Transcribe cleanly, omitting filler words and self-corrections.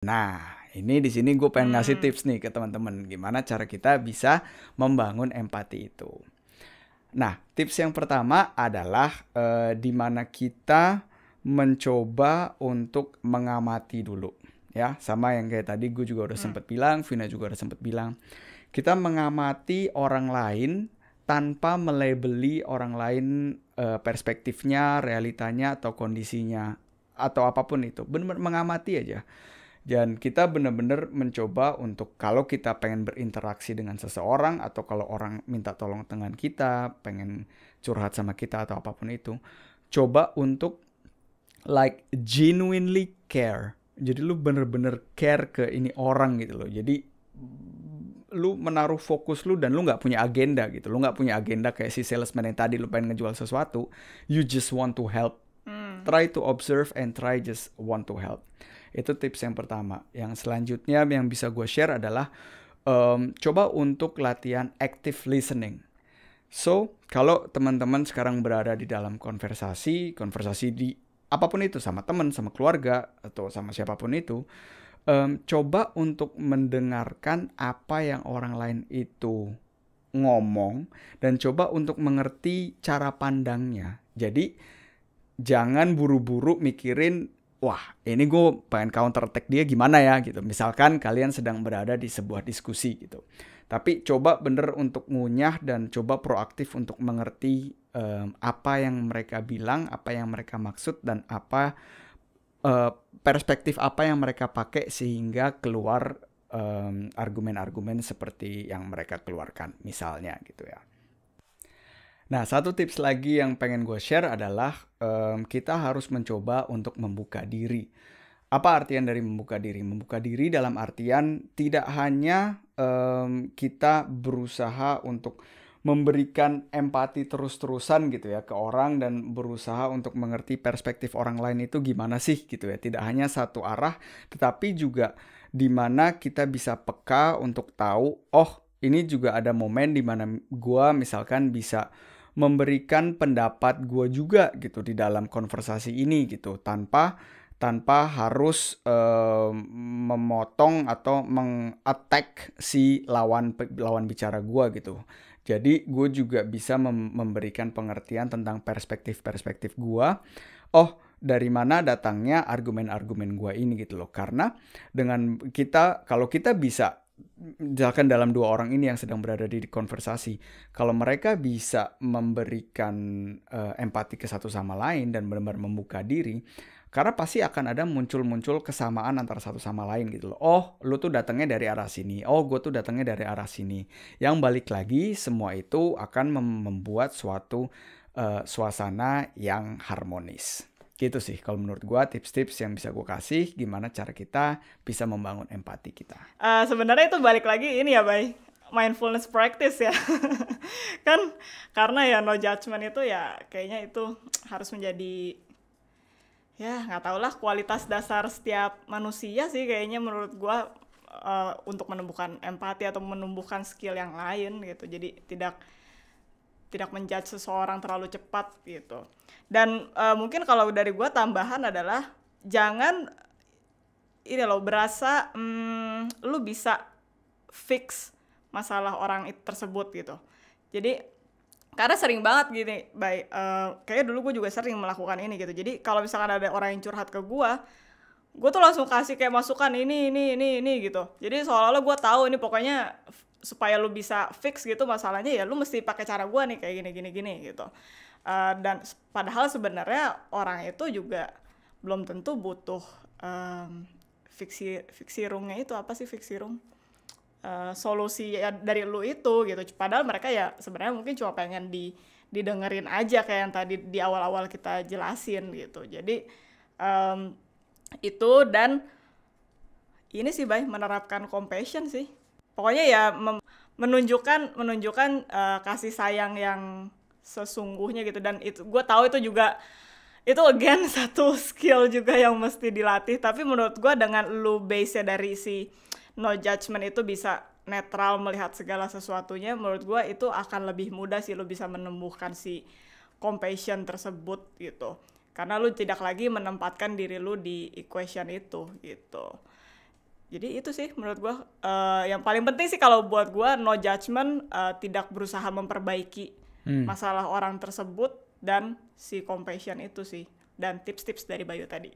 Nah, ini di sini gue pengen ngasih tips nih ke teman-teman gimana cara kita bisa membangun empati itu. Nah, tips yang pertama adalah di mana kita mencoba untuk mengamati dulu. Ya, sama yang kayak tadi gue juga udah sempat bilang, Vina juga udah sempat bilang. Kita mengamati orang lain tanpa melabeli orang lain perspektifnya, realitanya, atau kondisinya, atau apapun itu. Benar-benar mengamati aja. Dan kita benar-benar mencoba untuk kalau kita pengen berinteraksi dengan seseorang atau kalau orang minta tolong dengan kita, pengen curhat sama kita atau apapun itu, coba untuk like genuinely care. Jadi lu bener-bener care ke ini orang gitu loh. Jadi lu menaruh fokus lu dan lu nggak punya agenda gitu. Lu nggak punya agenda kayak si salesman yang tadi lu pengen ngejual sesuatu. You just want to help. Try to observe and try just want to help. Itu tips yang pertama. Yang selanjutnya yang bisa gue share adalah coba untuk latihan active listening. So, kalau teman-teman sekarang berada di dalam konversasi di apapun itu, sama teman, sama keluarga, atau sama siapapun itu, coba untuk mendengarkan apa yang orang lain itu ngomong dan coba untuk mengerti cara pandangnya. Jadi, jangan buru-buru mikirin, wah ini gue pengen counter attack dia gimana ya gitu. Misalkan kalian sedang berada di sebuah diskusi gitu. Tapi coba bener untuk ngunyah dan coba proaktif untuk mengerti apa yang mereka bilang, apa yang mereka maksud, dan apa perspektif apa yang mereka pakai sehingga keluar argumen-argumen seperti yang mereka keluarkan misalnya gitu ya. Nah, satu tips lagi yang pengen gue share adalah kita harus mencoba untuk membuka diri. Apa artian dari membuka diri? Membuka diri dalam artian tidak hanya kita berusaha untuk memberikan empati terus-terusan gitu ya ke orang dan berusaha untuk mengerti perspektif orang lain itu gimana sih gitu ya. Tidak hanya satu arah, tetapi juga di mana kita bisa peka untuk tahu, oh ini juga ada momen di mana gue misalkan bisa memberikan pendapat gue juga gitu di dalam konversasi ini gitu tanpa harus memotong atau meng-attack si lawan bicara gue gitu. Jadi gue juga bisa memberikan pengertian tentang perspektif gue. Oh, dari mana datangnya argumen-argumen gue ini gitu loh. Karena dengan kalau kita bisa, misalkan dalam dua orang ini yang sedang berada di konversasi, kalau mereka bisa memberikan empati ke satu sama lain dan benar-benar membuka diri, karena pasti akan ada muncul-muncul kesamaan antara satu sama lain gitu loh. Oh, lu tuh datangnya dari arah sini. Oh, gue tuh datangnya dari arah sini. Yang balik lagi, semua itu akan membuat suatu suasana yang harmonis. Gitu sih kalau menurut gue tips-tips yang bisa gue kasih gimana cara kita bisa membangun empati kita. Sebenarnya itu balik lagi ini ya, Bay. Mindfulness practice ya. Kan karena ya no judgment itu ya kayaknya itu harus menjadi, ya nggak tau lah, kualitas dasar setiap manusia sih kayaknya menurut gua, untuk menumbuhkan empati atau menumbuhkan skill yang lain gitu. Jadi tidak menjudge seseorang terlalu cepat gitu. Dan mungkin kalau dari gua tambahan adalah jangan ini loh berasa lu bisa fix masalah orang tersebut gitu. Jadi karena sering banget gini, kayaknya dulu gue juga sering melakukan ini gitu. Jadi kalau misalkan ada orang yang curhat ke gue tuh langsung kasih kayak masukan ini gitu. Jadi seolah-olah gue tahu ini pokoknya supaya lu bisa fix gitu masalahnya ya lu mesti pakai cara gue nih kayak gini gitu. Dan padahal sebenarnya orang itu juga belum tentu butuh fiksi rungnya itu apa sih fiksi rung? Solusi ya dari lu itu gitu. Padahal mereka ya sebenarnya mungkin cuma pengen didengerin aja kayak yang tadi di awal-awal kita jelasin gitu. Jadi itu, dan ini sih Bay, menerapkan compassion sih. Pokoknya ya menunjukkan kasih sayang yang sesungguhnya gitu. Dan itu gue tahu itu juga itu again satu skill juga yang mesti dilatih. Tapi menurut gue dengan lu base-nya dari si no judgment itu bisa netral melihat segala sesuatunya, menurut gue itu akan lebih mudah sih lu bisa menumbuhkan si compassion tersebut gitu. Karena lu tidak lagi menempatkan diri lu di equation itu gitu. Jadi itu sih menurut gue yang paling penting sih kalau buat gue, no judgment, tidak berusaha memperbaiki masalah orang tersebut, dan si compassion itu sih, dan tips-tips dari Bayu tadi.